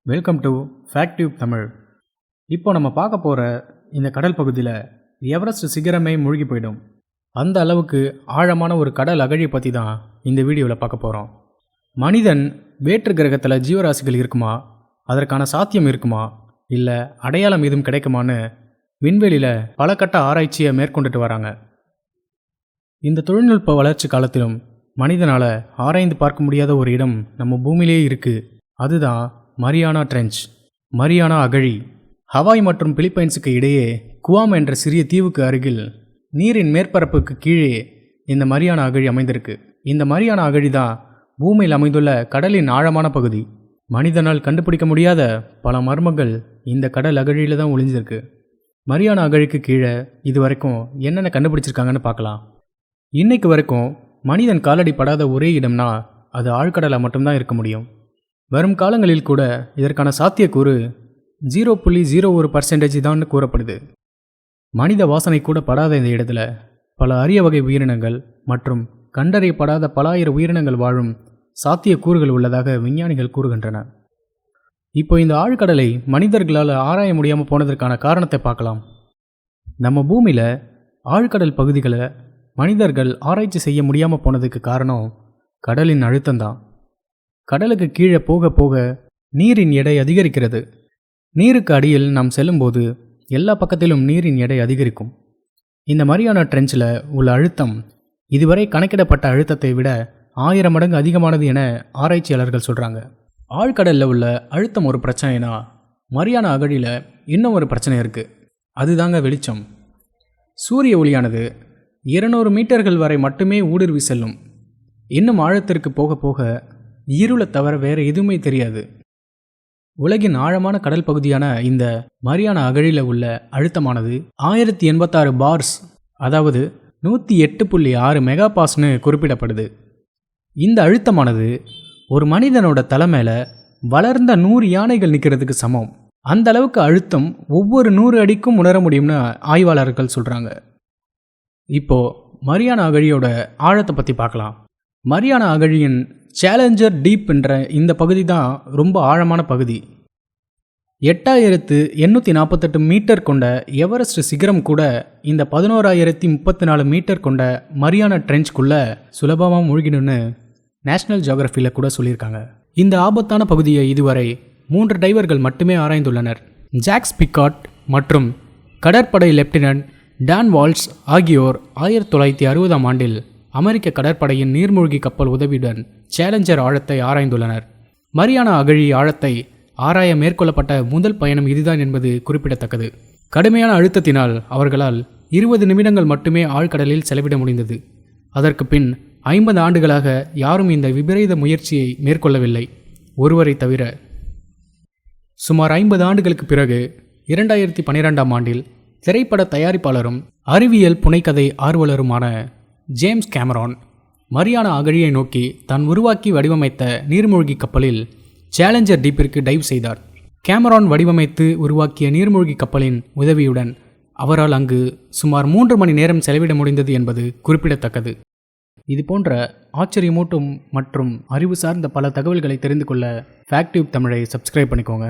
Welcome to fact tube Tamil. இப்போ நம்ம பார்க்க போகிற இந்த கடல் பகுதியில் எவரெஸ்ட் சிகரமே மூழ்கி போயிடும். அந்த அளவுக்கு ஆழமான ஒரு கடல் அகழியை பற்றி தான் இந்த வீடியோவில் பார்க்க போகிறோம். மனிதன் வேற்று கிரகத்தில் ஜீவராசிகள் இருக்குமா, அதற்கான சாத்தியம் இருக்குமா, இல்லை அடையாளம் எதுவும் கிடைக்குமான்னு விண்வெளியில் பல கட்ட ஆராய்ச்சியை மேற்கொண்டுட்டு வராங்க. இந்த தொழில்நுட்ப வளர்ச்சி காலத்திலும் மனிதனால் ஆராய்ந்து பார்க்க முடியாத ஒரு இடம் நம்ம பூமியிலேயே இருக்குது. அதுதான் மரியானா ட்ரெஞ்ச், மரியானா அகழி. ஹவாய் மற்றும் பிலிப்பைன்ஸுக்கு இடையே குவாம் என்ற சிறிய தீவுக்கு அருகில் நீரின் மேற்பரப்புக்கு கீழே இந்த மரியானா அகழி அமைந்திருக்கு. இந்த மரியானா அகழி தான் பூமியில் அமைந்துள்ள கடலின் ஆழமான பகுதி. மனிதனால் கண்டுபிடிக்க முடியாத பல மர்மங்கள் இந்த கடல் அகழியில் தான் ஒளிஞ்சிருக்கு. மரியானா அகழிக்கு கீழே இது வரைக்கும் என்னென்ன கண்டுபிடிச்சிருக்காங்கன்னு பார்க்கலாம். இன்னைக்கு வரைக்கும் மனிதன் காலடி படாத ஒரே இடம்னா அது ஆழ்கடலாக மட்டும்தான் இருக்க முடியும். வரும் காலங்களில் கூட இதற்கான சாத்தியக்கூறு 0.01% தான் கூறப்படுது. மனித வாசனை கூட படாத இந்த இடத்துல பல அரிய வகை உயிரினங்கள் மற்றும் கண்டறியப்படாத பல ஆயிரம் உயிரினங்கள் வாழும் சாத்தியக்கூறுகள் உள்ளதாக விஞ்ஞானிகள் கூறுகின்றனர். இப்போ இந்த ஆழ்கடலை மனிதர்களால் ஆராய முடியாமல் போனதற்கான காரணத்தை பார்க்கலாம். நம்ம பூமியில் ஆழ்கடல் பகுதிகளை மனிதர்கள் ஆராய்ச்சி செய்ய முடியாமல் போனதுக்கு காரணம் கடலின் அழுத்தம்தான். கடலுக்கு கீழே போக போக நீரின் எடை அதிகரிக்கிறது. நீருக்கு அடியில் நாம் செல்லும்போது எல்லா பக்கத்திலும் நீரின் எடை அதிகரிக்கும். இந்த மரியானா ட்ரெஞ்சில் உள்ள அழுத்தம் இதுவரை கணக்கிடப்பட்ட அழுத்தத்தை விட 1000 மடங்கு அதிகமானது என ஆராய்ச்சியாளர்கள் சொல்கிறாங்க. ஆழ்கடலில் உள்ள அழுத்தம் ஒரு பிரச்சனைனா, மரியானா அகழியில் இன்னும் ஒரு பிரச்சனை இருக்குது. அதுதாங்க வெளிச்சம். சூரிய ஒளியானது 200 மீட்டர்கள் வரை மட்டுமே ஊடுருவி செல்லும். இன்னும் ஆழத்திற்கு போக போக இருளை தவிர வேறு எதுவுமே தெரியாது. உலகின் ஆழமான கடல் பகுதியான இந்த மரியானா அகழியில் உள்ள அழுத்தமானது 1086 பார்ஸ், அதாவது 108.6 மெகாபாஸ்னு குறிப்பிடப்படுது. இந்த அழுத்தமானது ஒரு மனிதனோட தலை மேலே வளர்ந்த 100 யானைகள் நிற்கிறதுக்கு சமம். அந்த அளவுக்கு அழுத்தம் ஒவ்வொரு 100 அடிக்கும் உணர முடியும்னு ஆய்வாளர்கள் சொல்கிறாங்க. இப்போது மரியானா அகழியோட ஆழத்தை பற்றி பார்க்கலாம். மரியானா அகழியின் சேலஞ்சர் டீப் என்ற இந்த பகுதி தான் ரொம்ப ஆழமான பகுதி. 8848 மீட்டர் கொண்ட எவரெஸ்ட் சிகரம் கூட இந்த 11034 மீட்டர் கொண்ட மரியானா ட்ரெஞ்ச்குள்ளே சுலபமாக மூழ்கிடுன்னு நேஷனல் ஜியோகிராஃபியில் கூட சொல்லியிருக்காங்க. இந்த ஆபத்தான பகுதியை இதுவரை 3 டைவர்கள் மட்டுமே ஆராய்ந்துள்ளனர். ஜாக்ஸ் பிக்காட் மற்றும் கடற்படை லெப்டினன்ட் டான் வால்ஸ் ஆகியோர் 1960ஆம் ஆண்டில் அமெரிக்க கடற்படையின் நீர்மூழ்கி கப்பல் உதவியுடன் சேலஞ்சர் ஆழத்தை ஆராய்ந்துள்ளனர். மரியானா அகழி ஆழத்தை ஆராய மேற்கொள்ளப்பட்ட முதல் பயணம் இதுதான் என்பது குறிப்பிடத்தக்கது. கடுமையான அழுத்தத்தினால் அவர்களால் 20 நிமிடங்கள் மட்டுமே ஆழ்கடலில் செலவிட முடிந்தது. அதற்கு பின் 50 ஆண்டுகளாக யாரும் இந்த விபரீத முயற்சியை மேற்கொள்ளவில்லை, ஒருவரை தவிர. சுமார் 50 ஆண்டுகளுக்கு பிறகு 2012ஆம் ஆண்டில் திரைப்பட தயாரிப்பாளரும் அறிவியல் புனைக்கதை ஆர்வலருமான ஜேம்ஸ் கேமரான் மரியானா அகழியை நோக்கி தான் உருவாக்கி வடிவமைத்த நீர்மூழ்கி கப்பலில் சேலஞ்சர் டீப்பிற்கு டைவ் செய்தார். கேமரான் வடிவமைத்து உருவாக்கிய நீர்மூழ்கி கப்பலின் உதவியுடன் அவரால் அங்கு சுமார் 3 மணி நேரம் செலவிட முடிந்தது என்பது குறிப்பிடத்தக்கது. இது போன்ற ஆச்சரியமூட்டும் மற்றும் அறிவு சார்ந்த பல தகவல்களை தெரிந்து கொள்ள ஃபேக்ட் டியூப் தமிழை சப்ஸ்கிரைப் பண்ணிக்கோங்க.